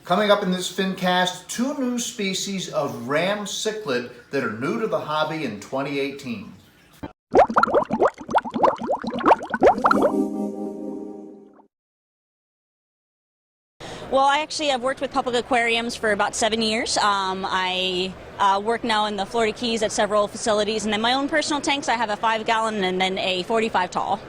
Coming up in this Fincast, 2 new species of ram cichlid that are new to the hobby in 2018. Well, I actually have worked with public aquariums for about 7 years. I work now in the Florida Keys at several facilities, and then my own personal tanks, I have a 5-gallon and then a 45 tall.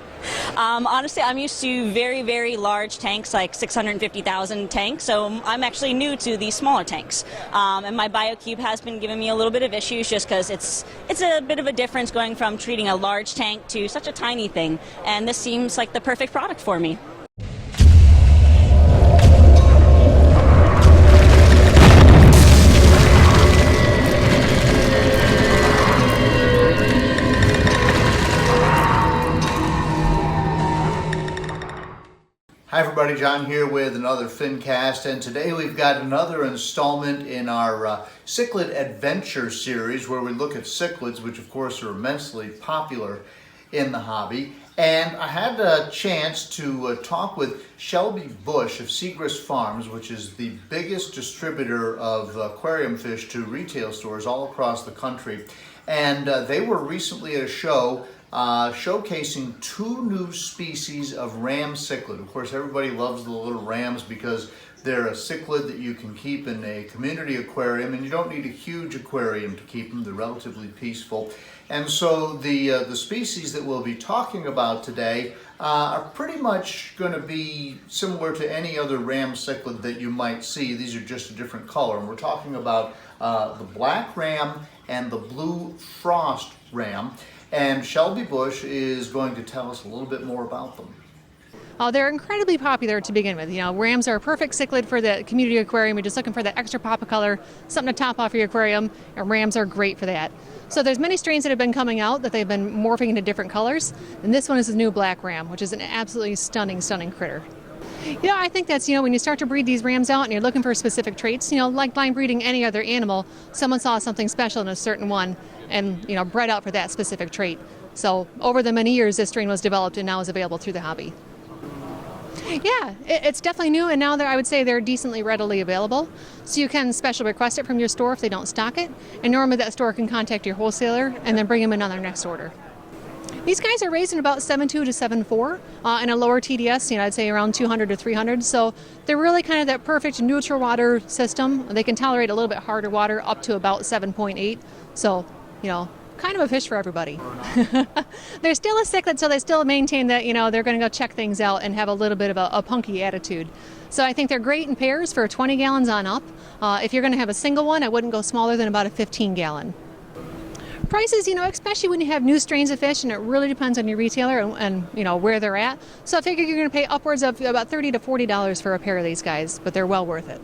Honestly, I'm used to very, very large tanks, like 650,000 tanks, so I'm actually new to these smaller tanks. And my BioCube has been giving me a little bit of issues just because it's a bit of a difference going from treating a large tank to such a tiny thing, and this seems like the perfect product for me. Hi everybody, John here with another Fincast, and today we've got another installment in our cichlid adventure series where we look at cichlids, which of course are immensely popular in the hobby. And I had a chance to talk with Shelby of Segrest Farms, which is the biggest distributor of aquarium fish to retail stores all across the country. And they were recently at a show showcasing 2 new species of ram cichlid. Of course, everybody loves the little rams because they're a cichlid that you can keep in a community aquarium, and you don't need a huge aquarium to keep them. They're relatively peaceful. And so the species that we'll be talking about today are pretty much going to be similar to any other ram cichlid that you might see. These are just a different color. And we're talking about the black ram and the blue frost ram. And Shelby Bush is going to tell us a little bit more about them. Oh, they're incredibly popular to begin with. You know, rams are a perfect cichlid for the community aquarium. You're just looking for that extra pop of color, something to top off your aquarium, and rams are great for that. So there's many strains that have been coming out that they've been morphing into different colors, and this one is the new black ram, which is an absolutely stunning critter. You know, I think that's, when you start to breed these rams out and you're looking for specific traits, like blind breeding any other animal, someone saw something special in a certain one and, bred out for that specific trait. So over the many years, this strain was developed and now is available through the hobby. Yeah, it's definitely new, and now I would say they're decently readily available. So you can special request it from your store if they don't stock it, and normally that store can contact your wholesaler and then bring them in on their next order. These guys are raised in about 7.2 to 7.4 and a lower TDS, I'd say around 200 to 300. So they're really kind of that perfect neutral water system. They can tolerate a little bit harder water up to about 7.8. So, kind of a fish for everybody. They're still a cichlid, so they still maintain that, they're going to go check things out and have a little bit of a punky attitude. So I think they're great in pairs for 20 gallons on up. If you're going to have a single one, I wouldn't go smaller than about a 15-gallon. Prices, especially when you have new strains of fish, and it really depends on your retailer and where they're at. So I figure you're going to pay upwards of about $30 to $40 for a pair of these guys, but they're well worth it.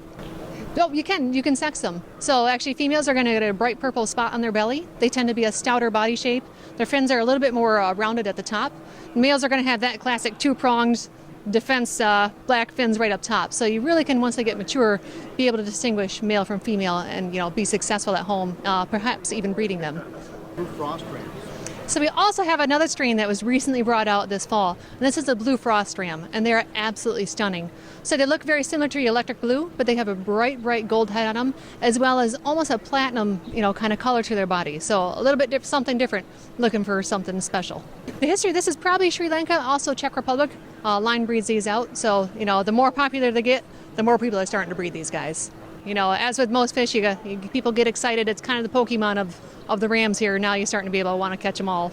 Oh, you can sex them. So actually females are going to get a bright purple spot on their belly. They tend to be a stouter body shape. Their fins are a little bit more rounded at the top. Males are going to have that classic 2-pronged defense black fins right up top. So you really can, once they get mature, be able to distinguish male from female and be successful at home, perhaps even breeding them. Blue frost ram. So we also have another strain that was recently brought out this fall, and this is a blue frost ram, and they're absolutely stunning. So they look very similar to your electric blue, but they have a bright gold head on them, as well as almost a platinum, kind of color to their body. So a little bit something different, looking for something special. The history, this is probably Sri Lanka, also Czech Republic. Line breeds these out, so the more popular they get, the more people are starting to breed these guys. As with most fish, people get excited. It's kind of the Pokemon of the rams here. Now you're starting to be able to want to catch them all.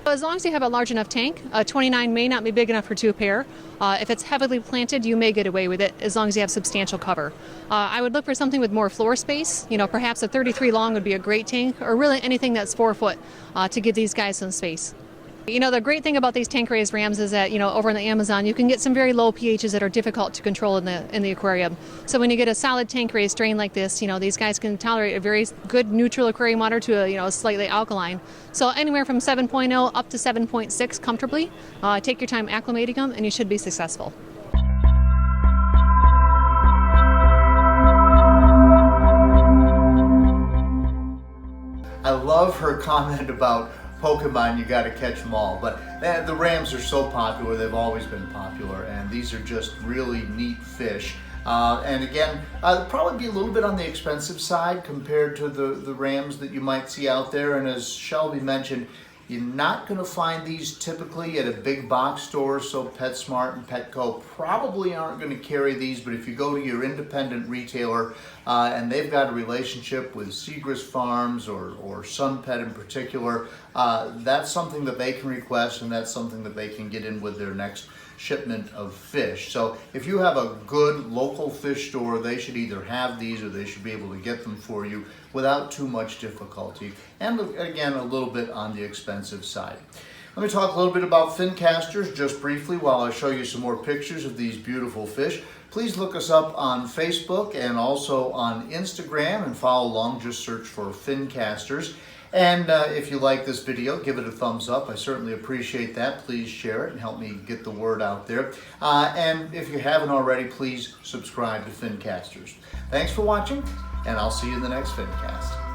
As long as you have a large enough tank, 29 may not be big enough for 2 pair. If it's heavily planted, you may get away with it as long as you have substantial cover. I would look for something with more floor space. Perhaps a 33 long would be a great tank, or really anything that's 4 foot to give these guys some space. The great thing about these tank-raised rams is that, over in the Amazon, you can get some very low pHs that are difficult to control in the aquarium. So when you get a solid tank-raised strain like this, these guys can tolerate a very good neutral aquarium water to a slightly alkaline. So anywhere from 7.0 up to 7.6 comfortably. Take your time acclimating them, and you should be successful. I love her comment about Pokemon, you got to catch them all. But the rams are so popular, they've always been popular, and these are just really neat fish. And again, probably be a little bit on the expensive side compared to the rams that you might see out there. And as Shelby mentioned, you're not going to find these typically at a big box store, so PetSmart and Petco probably aren't going to carry these, but if you go to your independent retailer and they've got a relationship with Segrest Farms or Sun Pet in particular, that's something that they can request, and that's something that they can get in with their next shipment of fish. So if you have a good local fish store, they should either have these or they should be able to get them for you without too much difficulty, and again a little bit on the expensive side. Let me talk a little bit about Fincasters just briefly while I show you some more pictures of these beautiful fish. Please look us up on Facebook and also on Instagram and follow along. Just search for Fincasters. And if you like this video, give it a thumbs up. I certainly appreciate that. Please share it and help me get the word out there. And if you haven't already, please subscribe to Fincasters. Thanks for watching, and I'll see you in the next Fincast.